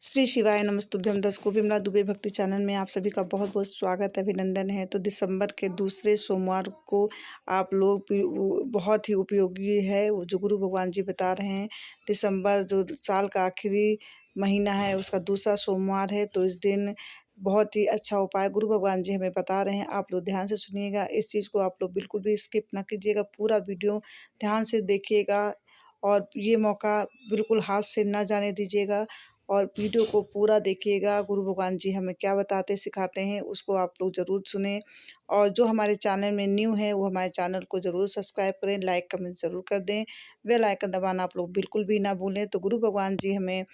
श्री शिवाय नमस्तुभ्यम। दर्शकों, विमला दुबे भक्ति चैनल में आप सभी का बहुत बहुत स्वागत है, अभिनंदन है। तो दिसंबर के दूसरे सोमवार को आप लोग बहुत ही उपयोगी है वो जो गुरु भगवान जी बता रहे हैं। दिसंबर जो साल का आखिरी महीना है उसका दूसरा सोमवार है, तो इस दिन बहुत ही अच्छा उपाय गुरु भगवान जी हमें बता रहे हैं। आप लोग ध्यान से सुनिएगा, इस चीज़ को आप लोग बिल्कुल भी स्किप ना कीजिएगा, पूरा वीडियो ध्यान से देखिएगा और ये मौका बिल्कुल हाथ से ना जाने दीजिएगा और वीडियो को पूरा देखिएगा। गुरु भगवान जी हमें क्या बताते सिखाते हैं उसको आप लोग ज़रूर सुनें। और जो हमारे चैनल में न्यू है वो हमारे चैनल को ज़रूर सब्सक्राइब करें, लाइक कमेंट ज़रूर कर दें, बेल आइकन दबाना आप लोग बिल्कुल भी ना भूलें। तो गुरु भगवान जी हमें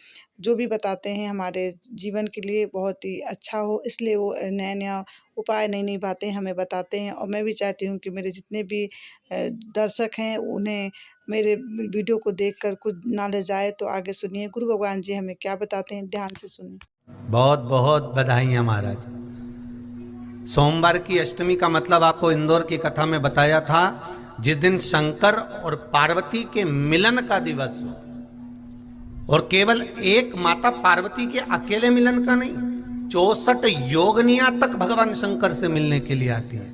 जो भी बताते हैं हमारे जीवन के लिए बहुत ही अच्छा हो, इसलिए वो नया नया उपाय नई नई बातें हमें बताते हैं। और मैं भी चाहती हूँ कि मेरे जितने भी दर्शक हैं उन्हें मेरे वीडियो को देखकर कुछ नॉलेज आए। तो आगे सुनिए गुरु भगवान जी हमें क्या बताते हैं, ध्यान से सुनिए। बहुत बहुत बधाइयाँ महाराज। सोमवार की अष्टमी का मतलब आपको इंदौर की कथा में बताया था, जिस दिन शंकर और पार्वती के मिलन का दिवस हो। और केवल एक माता पार्वती के अकेले मिलन का नहीं, 64 योगनियां तक भगवान शंकर से मिलने के लिए आती हैं।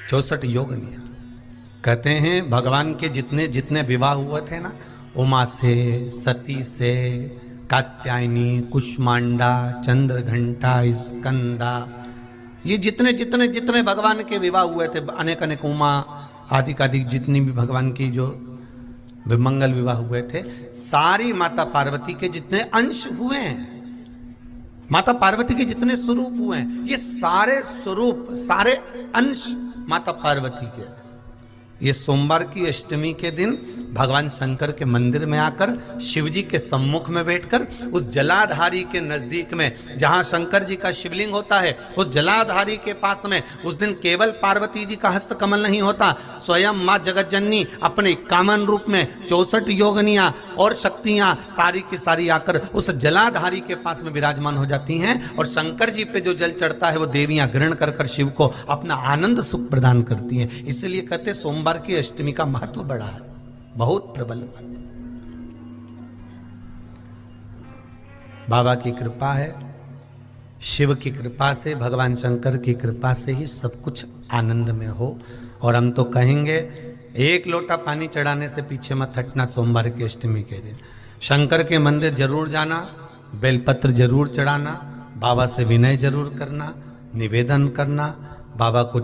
64 योगनियां। कहते हैं भगवान के जितने जितने विवाह हुए थे ना, उमा से, सती से, कात्यायनी, कुष्मांडा, चंद्रघंटा, स्कंदा, ये जितने जितने जितने भगवान के विवाह हुए थे, अनेक अनेक उमा आदि आदि जितनी भी भगवान की जो विमंगल विवाह हुए थे, सारी माता पार्वती के जितने अंश हुए हैं, माता पार्वती के जितने स्वरूप हुए हैं, ये सारे स्वरूप सारे अंश माता पार्वती के। ये सोमवार की अष्टमी के दिन भगवान शंकर के मंदिर में आकर शिव जी के सम्मुख में बैठकर उस जलाधारी के नजदीक में, जहां शंकर जी का शिवलिंग होता है, उस जलाधारी के पास में उस दिन केवल पार्वती जी का हस्त कमल नहीं होता, स्वयं मां जगतजननी अपने कामन रूप में 64 योगनियां और शक्तियां सारी की सारी आकर उस जलाधारी के पास में विराजमान हो जाती हैं। और शंकर जी पे जो जल चढ़ता है वो देवियां ग्रहण कर कर शिव को अपना आनंद सुख प्रदान करती हैं। इसलिए कहते सोमवार की अष्टमी का महत्व बड़ा है, बहुत प्रबल। बाबा की कृपा है, शिव की कृपा से, भगवान शंकर की कृपा से ही सब कुछ आनंद में हो। और हम तो कहेंगे एक लोटा पानी चढ़ाने से पीछे मत हटना। सोमवार की अष्टमी के दिन शंकर के मंदिर जरूर जाना, बेलपत्र जरूर चढ़ाना, बाबा से विनय जरूर करना, निवेदन करना, बाबा को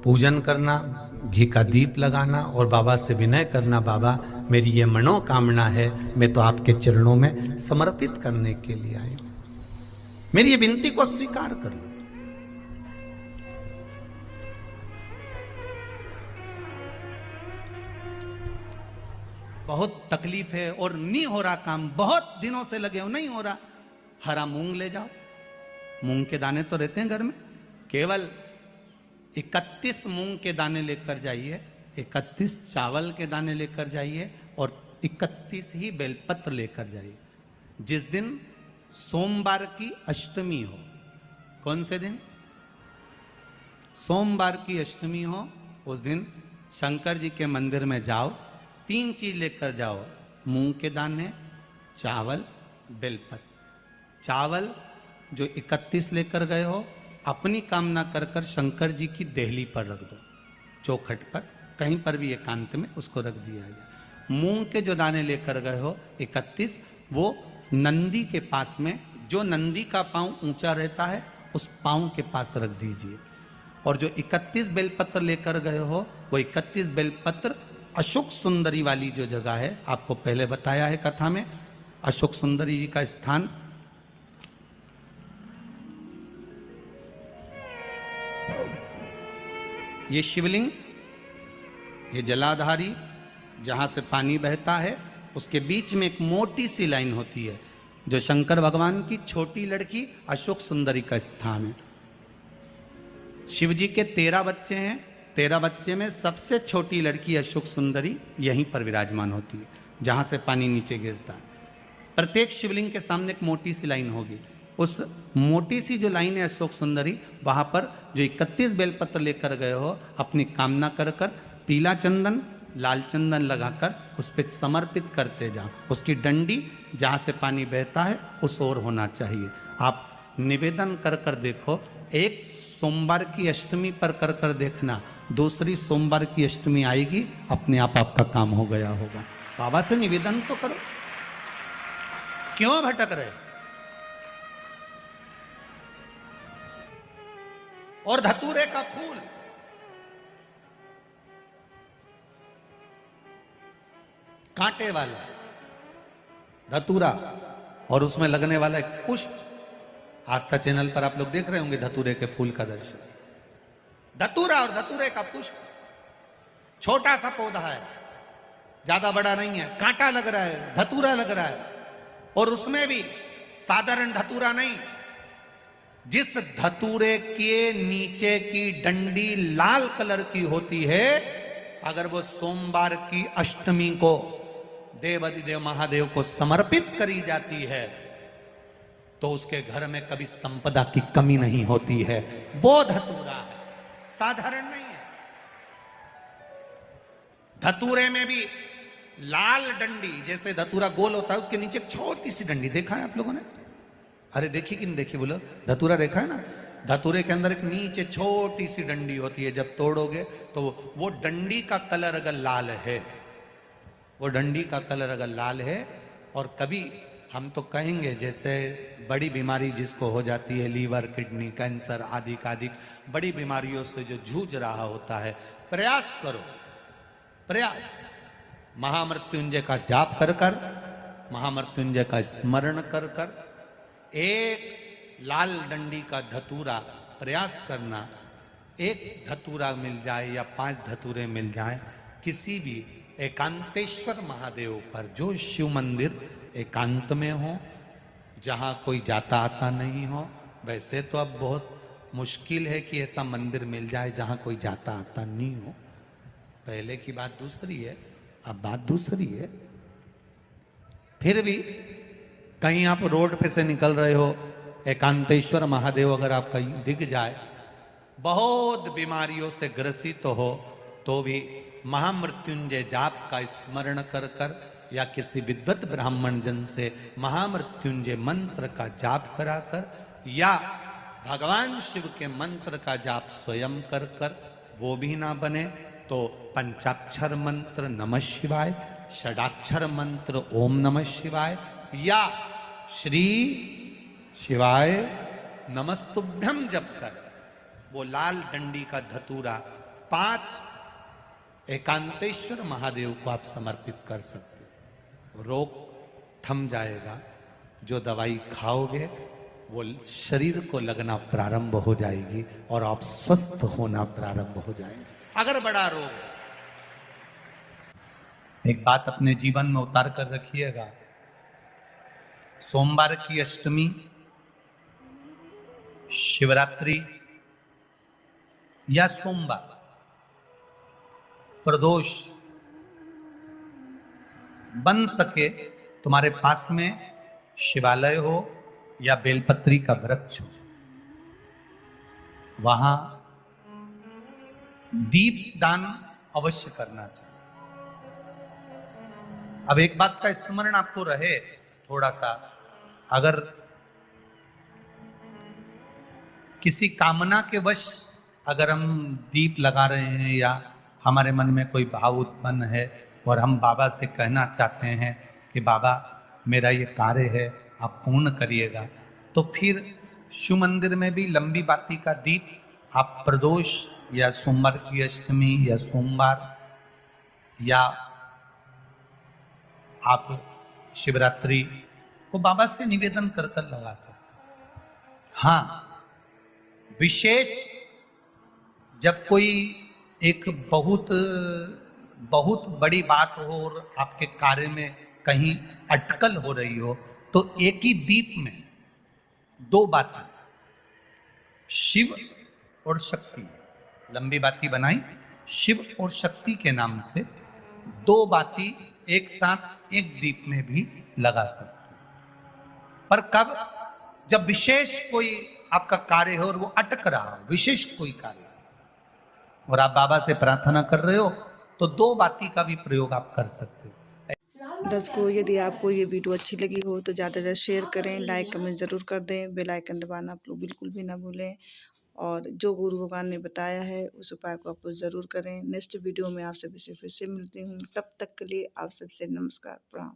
पूजन करना, घी का दीप लगाना और बाबा से विनय करना, बाबा मेरी ये मनोकामना है, मैं तो आपके चरणों में समर्पित करने के लिए आई, मेरी ये विनती को स्वीकार कर लो। बहुत तकलीफ है और नहीं हो रहा काम, बहुत दिनों से लगे हो, नहीं हो रहा, हरा मूंग ले जाओ। मूंग के दाने तो रहते हैं घर में, केवल 31 मूंग के दाने लेकर जाइए, 31 चावल के दाने लेकर जाइए और 31 ही बेलपत्र लेकर जाइए। जिस दिन सोमवार की अष्टमी हो, कौन से दिन? सोमवार की अष्टमी हो, उस दिन शंकर जी के मंदिर में जाओ, 3 चीज लेकर जाओ, मूंग के दाने, चावल, बेलपत्र। चावल जो 31 लेकर गए हो, अपनी कामना कर कर शंकर जी की देहली पर रख दो, चौखट पर, कहीं पर भी एकांत में उसको रख दिया जाए। मूंग के जो दाने लेकर गए हो 31, वो नंदी के पास में, जो नंदी का पांव ऊंचा रहता है उस पांव के पास रख दीजिए। और जो 31 बेलपत्र लेकर गए हो, वो 31 बेलपत्र अशोक सुंदरी वाली जो जगह है, आपको पहले बताया है कथा में, अशोक सुंदरी जी का स्थान, ये शिवलिंग, ये जलाधारी जहां से पानी बहता है, उसके बीच में एक मोटी सी लाइन होती है, जो शंकर भगवान की छोटी लड़की अशोक सुंदरी का स्थान है। शिव जी के 13 बच्चे हैं, 13 बच्चे में सबसे छोटी लड़की अशोक सुंदरी यहीं पर विराजमान होती है, जहां से पानी नीचे गिरता है। प्रत्येक शिवलिंग के सामने एक मोटी सी लाइन होगी, उस मोटी सी जो लाइन है अशोक सुंदरी, वहां पर जो 31 बेलपत्र लेकर गए हो, अपनी कामना कर कर पीला चंदन, लाल चंदन लगाकर उस पर समर्पित करते जाओ। उसकी डंडी जहाँ से पानी बहता है उस ओर होना चाहिए। आप निवेदन कर कर देखो, एक सोमवार की अष्टमी पर कर कर देखना, दूसरी सोमवार की अष्टमी आएगी, अपने आप आपका काम हो गया होगा। बाबा से निवेदन तो करो, क्यों भटक रहे? और धतूरे का फूल, कांटे वाला धतूरा, और उसमें लगने वाला एक पुष्प। आस्था चैनल पर आप लोग देख रहे होंगे धतूरे के फूल का दर्शन। धतूरा और धतूरे का पुष्प, छोटा सा पौधा है, ज्यादा बड़ा नहीं है, कांटा लग रहा है, धतूरा लग रहा है, और उसमें भी साधारण धतूरा नहीं, जिस धतूरे के नीचे की डंडी लाल कलर की होती है, अगर वो सोमवार की अष्टमी को देवाधिदेव महादेव को समर्पित करी जाती है तो उसके घर में कभी संपदा की कमी नहीं होती है। वो धतूरा है, साधारण नहीं है। धतूरे में भी लाल डंडी, जैसे धतूरा गोल होता है उसके नीचे एक छोटी सी डंडी, देखा है आप लोगों ने? अरे देखी कि नहीं देखी बोलो? धतूरा देखा है ना? धतूरे के अंदर एक नीचे छोटी सी डंडी होती है, जब तोड़ोगे तो वो डंडी का कलर अगर लाल है, वो डंडी का कलर अगर लाल है, और कभी हम तो कहेंगे जैसे बड़ी बीमारी जिसको हो जाती है, लीवर, किडनी, कैंसर आदि आदि बड़ी बीमारियों से जो जूझ रहा होता है, प्रयास करो, प्रयास महामृत्युंजय का जाप कर कर, महामृत्युंजय का स्मरण कर कर, एक लाल डंडी का धतूरा प्रयास करना। एक धतूरा मिल जाए या 5 धतूरे मिल जाए किसी भी एकांतेश्वर महादेव पर, जो शिव मंदिर एकांत में हो, जहाँ कोई जाता आता नहीं हो। वैसे तो अब बहुत मुश्किल है कि ऐसा मंदिर मिल जाए जहाँ कोई जाता आता नहीं हो, पहले की बात दूसरी है, अब बात दूसरी है। फिर भी कहीं आप रोड पे से निकल रहे हो, एकांतेश्वर महादेव अगर आपका दिख जाए, बहुत बीमारियों से ग्रसित हो, तो भी महामृत्युंजय जाप का स्मरण कर कर या किसी विद्वत ब्राह्मण जन से महामृत्युंजय मंत्र का जाप कराकर, या भगवान शिव के मंत्र का जाप स्वयं कर कर, वो भी ना बने तो पंचाक्षर मंत्र नमः शिवाय, षडाक्षर मंत्र ओम नमः शिवाय, या श्री शिवाय नमस्तुभ्यम जप कर वो लाल डंडी का धतूरा 5 एकांतेश्वर महादेव को आप समर्पित कर सकते हो। रोग थम जाएगा, जो दवाई खाओगे वो शरीर को लगना प्रारंभ हो जाएगी और आप स्वस्थ होना प्रारंभ हो जाएंगे। अगर बड़ा रोग, एक बात अपने जीवन में उतार कर रखिएगा, सोमवार की अष्टमी, शिवरात्रि या सोमवार, प्रदोष, बन सके तुम्हारे पास में शिवालय हो या बेलपत्री का वृक्ष हो, वहां दीप दान अवश्य करना चाहिए। अब एक बात का स्मरण आपको रहे थोड़ा सा, अगर किसी कामना के वश अगर हम दीप लगा रहे हैं या हमारे मन में कोई भाव उत्पन्न है और हम बाबा से कहना चाहते हैं कि बाबा मेरा ये कार्य है आप पूर्ण करिएगा, तो फिर शिव मंदिर में भी लंबी बाती का दीप आप प्रदोष या सोमवार की अष्टमी या सोमवार या आप शिवरात्रि को बाबा से निवेदन कर कर लगा सकते। हाँ, विशेष जब कोई एक बहुत बहुत बड़ी बात हो और आपके कार्य में कहीं अटकल हो रही हो, तो एक ही दीप में 2 बातें, शिव और शक्ति, लंबी बाती बनाई, शिव और शक्ति के नाम से 2 बाती एक साथ एक दीप में भी लगा सकते। पर कब? जब विशेष कोई आपका कार्य हो और वो अटक रहा हो, विशेष कोई कार्य, और आप बाबा से प्रार्थना कर रहे हो तो 2 बाती का भी प्रयोग आप कर सकते हो। दर्शकों, यदि आपको ये वीडियो अच्छी लगी हो तो ज़्यादा से ज़्यादा शेयर करें, लाइक कमेंट ज़रूर कर दें, बेल आइकन दबाना आप लोग बिल्कुल भी ना भूलें और जो गुरु भगवान ने बताया है उस उपाय को आप लोग ज़रूर करें। नेक्स्ट वीडियो में आप सभी से फिर से मिलती हूँ, तब तक के लिए आप सबसे नमस्कार, प्रणाम।